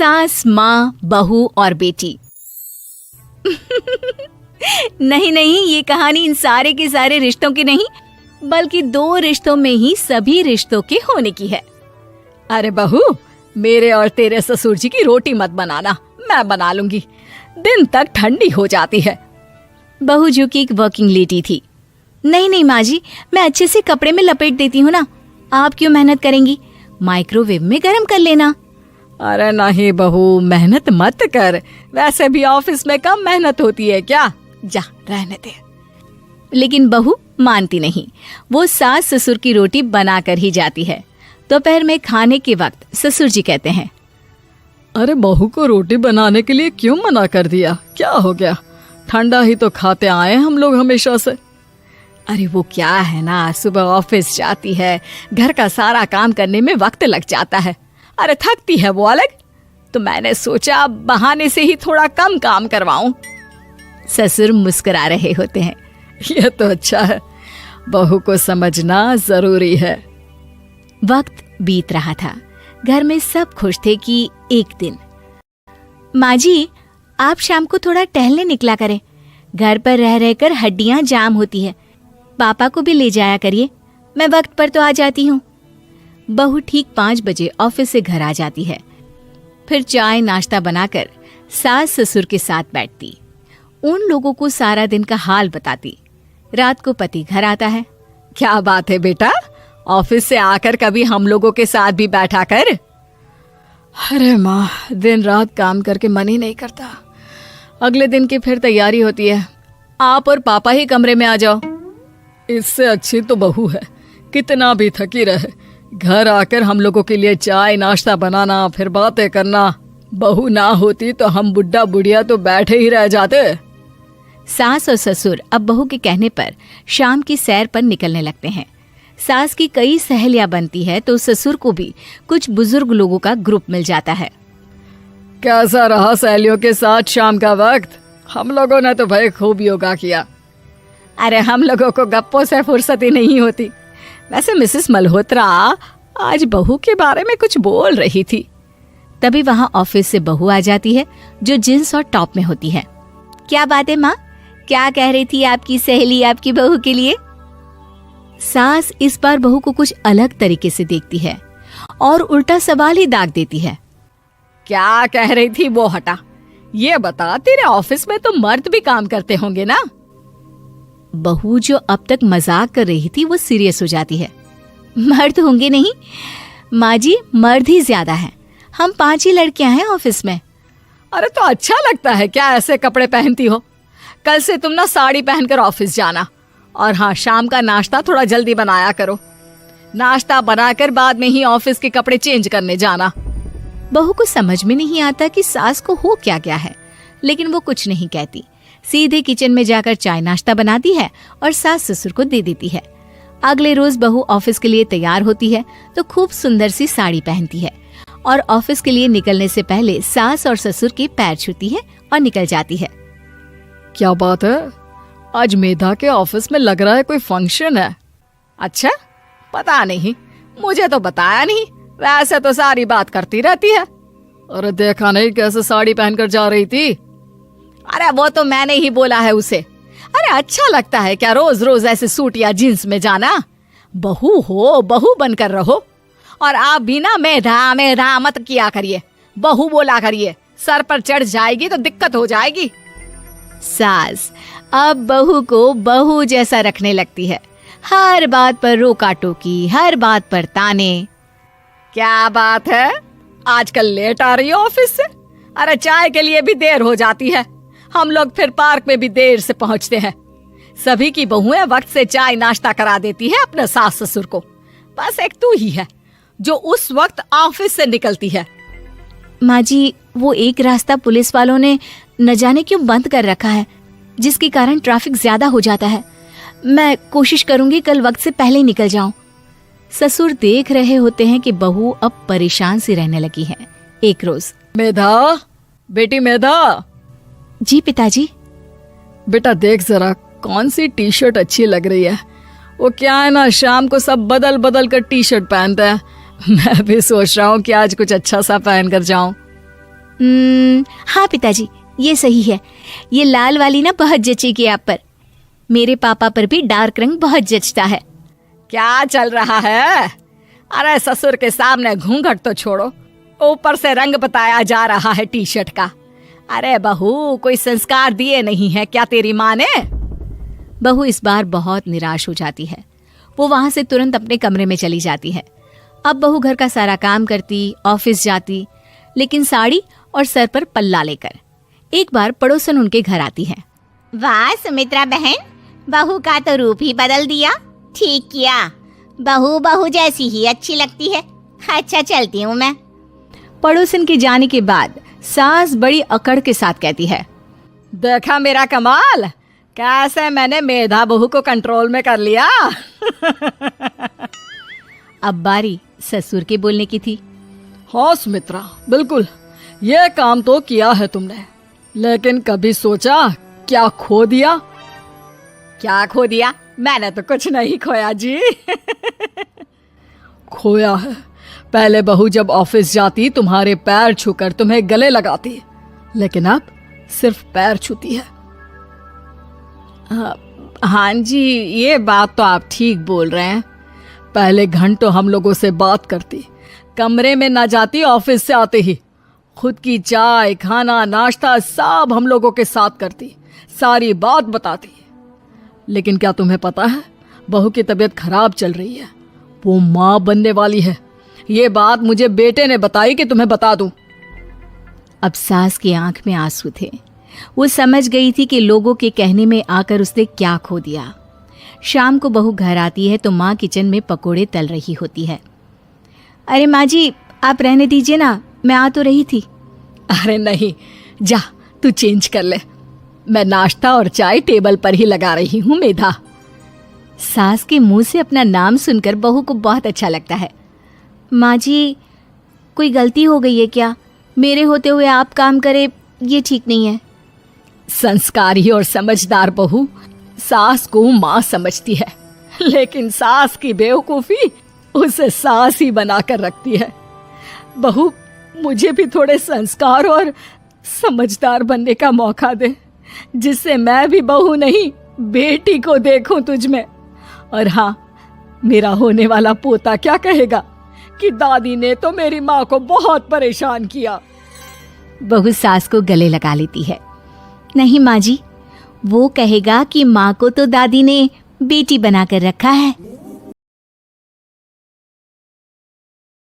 सास, माँ, बहू और बेटी। नहीं, ये कहानी इन सारे के सारे रिश्तों की नहीं, बल्कि 2 रिश्तों में ही सभी रिश्तों के होने की है। अरे बहू, मेरे और तेरे ससुर जी की रोटी मत बनाना, मैं बना लूंगी, दिन तक ठंडी हो जाती है। बहू जो कि एक वर्किंग लेडी थी। नहीं माँ जी, मैं अच्छे से कपड़े में लपेट देती हूँ ना, आप क्यों मेहनत करेंगी, माइक्रोवेव में गर्म कर लेना। अरे नहीं बहू, मेहनत मत कर, वैसे भी ऑफिस में कम मेहनत होती है क्या, जा रहने दे। लेकिन बहू मानती नहीं, वो सास ससुर की रोटी बनाकर ही जाती है। दोपहर में खाने के वक्त ससुर जी कहते हैं, अरे बहू को रोटी बनाने के लिए क्यों मना कर दिया, क्या हो गया, ठंडा ही तो खाते आए हम लोग हमेशा से। अरे वो क्या है ना, सुबह ऑफिस जाती है, घर का सारा काम करने में वक्त लग जाता है, अरे थकती है वो अलग, तो मैंने सोचा बहाने से ही थोड़ा कम काम करवाऊं। ससुर मुस्कुरा रहे होते हैं। यह तो अच्छा है, बहू को समझना जरूरी है। वक्त बीत रहा था, घर में सब खुश थे कि एक दिन, माँ जी आप शाम को थोड़ा टहलने निकला करें, घर पर रह रहकर हड्डियां जाम होती है, पापा को भी ले जाया करिए, मैं वक्त पर तो आ जाती हूँ। बहू ठीक 5 बजे ऑफिस से घर आ जाती है, फिर चाय नाश्ता बनाकर सास ससुर के साथ बैठती, उन लोगों को सारा दिन का हाल बताती। रात को पति घर आता है। क्या बात है बेटा, ऑफिस से आकर कभी हम लोगों के साथ भी बैठा कर। अरे माँ, दिन रात काम करके मन ही नहीं करता, अगले दिन की फिर तैयारी होती है, आप और पापा ही कमरे में आ जाओ। इससे अच्छी तो बहू है, कितना भी थकी रहे, घर आकर हम लोगों के लिए चाय नाश्ता बनाना, फिर बातें करना। बहू ना होती तो हम बुढ़ा बुढ़िया तो बैठे ही रह जाते। सास और ससुर अब बहू के कहने पर शाम की सैर पर निकलने लगते हैं। सास की कई सहेलियां बनती है तो ससुर को भी कुछ बुजुर्ग लोगों का ग्रुप मिल जाता है। कैसा रहा सहेलियों के साथ शाम का वक्त? हम लोगों ने तो भाई खूब योगा किया। अरे हम लोगों को गप्पों से फुर्सत ही नहीं होती। वैसे मिसेस मल्होत्रा आज बहू के बारे में कुछ बोल रही थी। तभी वहां ऑफिस से बहू आ जाती है जो जींस और टॉप में होती है। क्या बात है माँ, क्या कह रही थी आपकी सहेली आपकी बहू के लिए? सास इस बार बहू को कुछ अलग तरीके से देखती है और उल्टा सवाल ही दाग देती है। क्या कह रही थी वो हटा, ये बता, तेरे ऑफिस में तो मर्द भी काम करते होंगे ना? बहू जो अब तक मजाक कर रही थी वो सीरियस हो जाती है। मर्द होंगे नहीं माँ जी, मर्द ही ज्यादा हैं, हम 5 ही लड़कियां हैं ऑफिस में। अरे तो अच्छा लगता है क्या ऐसे कपड़े पहनती हो? कल से तुम ना साड़ी पहनकर ऑफिस जाना, और हाँ, शाम का नाश्ता थोड़ा जल्दी बनाया करो, नाश्ता बनाकर बाद में ही ऑफिस के कपड़े चेंज करने जाना। बहू को समझ में नहीं आता कि सास को हो क्या गया है, लेकिन वो कुछ नहीं कहती, सीधे किचन में जाकर चाय नाश्ता बनाती है और सास ससुर को दे देती है। अगले रोज बहू ऑफिस के लिए तैयार होती है तो खूब सुंदर सी साड़ी पहनती है और ऑफिस के लिए निकलने से पहले सास और ससुर के पैर छूती है और निकल जाती है। क्या बात है, आज मेधा के ऑफिस में लग रहा है कोई फंक्शन है। अच्छा, पता नहीं, मुझे तो बताया नहीं, वैसे तो सारी बात करती रहती है। अरे देखा नहीं कैसे साड़ी पहनकर जा रही थी? अरे वो तो मैंने ही बोला है उसे। अरे अच्छा लगता है क्या रोज रोज ऐसे सूट या जींस में जाना? बहू हो, बहू बनकर रहो, और आप भी ना मेधा मेधा मत किया करिए, बहू बोला करिए, सर पर चढ़ जाएगी तो दिक्कत हो जाएगी। सास अब बहू को बहू जैसा रखने लगती है, हर बात पर रोका टोकी, हर बात पर ताने। क्या बात है, आजकल लेट आ रही हो ऑफिस से? अरे चाय के लिए भी देर हो जाती है, हम लोग फिर पार्क में भी देर से पहुंचते हैं। सभी की बहुएं वक्त से चाय नाश्ता करा देती है अपने सास ससुर को, बस एक तू ही है जो उस वक्त ऑफिस से निकलती है। माँ जी, वो एक रास्ता पुलिस वालों ने न जाने क्यों बंद कर रखा है, जिसके कारण ट्रैफिक ज्यादा हो जाता है। मैं कोशिश करूंगी कल वक्त से पहले ही निकल जाऊं। ससुर देख रहे होते हैं कि बहू अब परेशान सी रहने लगी है। एक रोज, मेधा, बेटी मेधा। जी पिताजी। बेटा देख जरा कौन सी टी शर्ट अच्छी लग रही है। वो क्या है ना, शाम को सब बदल बदल कर टी शर्ट पहनते हैं, मैं भी सोच रहा हूँ कि आज कुछ अच्छा सा पहन कर जाऊं। हाँ पिताजी, ये सही है। ये लाल वाली ना बहुत जचेगी आप पर। मेरे पापा पर भी डार्क रंग बहुत जचता है। क्या चल रहा है? अरे ससुर के सामने घूंघट तो छोड़ो, ऊपर से रंग बताया जा रहा है टी शर्ट का। अरे बहू, कोई संस्कार दिए नहीं है क्या तेरी माँ ने? बहू इस बार बहुत निराश हो जाती है। वो वहां से तुरंत अपने कमरे में चली जाती है। अब बहू घर का सारा काम करती, ऑफिस जाती, लेकिन साड़ी और सर पर पल्ला लेकर। एक बार पड़ोसन उनके घर आती है। वाह सुमित्रा बहन, बहू का तो रूप ही बदल दिया। ठीक किया, बहू बहू जैसी ही अच्छी लगती है। अच्छा चलती हूँ मैं। पड़ोसन के जाने के बाद सास बड़ी अकड़ के साथ कहती है, देखा मेरा कमाल, कैसे मैंने मेधा बहू को कंट्रोल में कर लिया। अब बारी ससुर के बोलने की थी। हाँ सुमित्रा, बिल्कुल ये काम तो किया है तुमने, लेकिन कभी सोचा क्या खो दिया? क्या खो दिया? मैंने तो कुछ नहीं खोया जी। खोया है, पहले बहू जब ऑफिस जाती तुम्हारे पैर छूकर तुम्हें गले लगाती, लेकिन अब सिर्फ पैर छूती है। हाँ जी, ये बात तो आप ठीक बोल रहे हैं। पहले घंटों हम लोगों से बात करती, कमरे में ना जाती, ऑफिस से आते ही खुद की चाय, खाना, नाश्ता सब हम लोगों के साथ करती, सारी बात बताती। लेकिन क्या तुम्हें पता है, बहू की तबीयत खराब चल रही है, वो माँ बनने वाली है। ये बात मुझे बेटे ने बताई कि तुम्हें बता दूं। अब सास की आंख में आंसू थे। वो समझ गई थी कि लोगों के कहने में आकर उसने क्या खो दिया। शाम को बहू घर आती है तो माँ किचन में पकोड़े तल रही होती है। अरे माँ जी, आप रहने दीजिए ना, मैं आ तो रही थी। अरे नहीं, जा तू चेंज कर ले, मैं नाश्ता और चाय टेबल पर ही लगा रही हूँ मेधा। सास के मुंह से अपना नाम सुनकर बहू को बहुत अच्छा लगता है। माँ जी, कोई गलती हो गई है क्या? मेरे होते हुए आप काम करे, ये ठीक नहीं है। संस्कारी और समझदार बहू सास को माँ समझती है, लेकिन सास की बेवकूफी उसे सास ही बनाकर रखती है। बहू, मुझे भी थोड़े संस्कार और समझदार बनने का मौका दे, जिससे मैं भी बहू नहीं बेटी को देखूं तुझ में। और हाँ, मेरा होने वाला पोता क्या कहेगा कि दादी ने तो मेरी माँ को बहुत परेशान किया। बहू सास को गले लगा लेती है। नहीं माँ जी, वो कहेगा कि माँ को तो दादी ने बेटी बनाकर रखा है।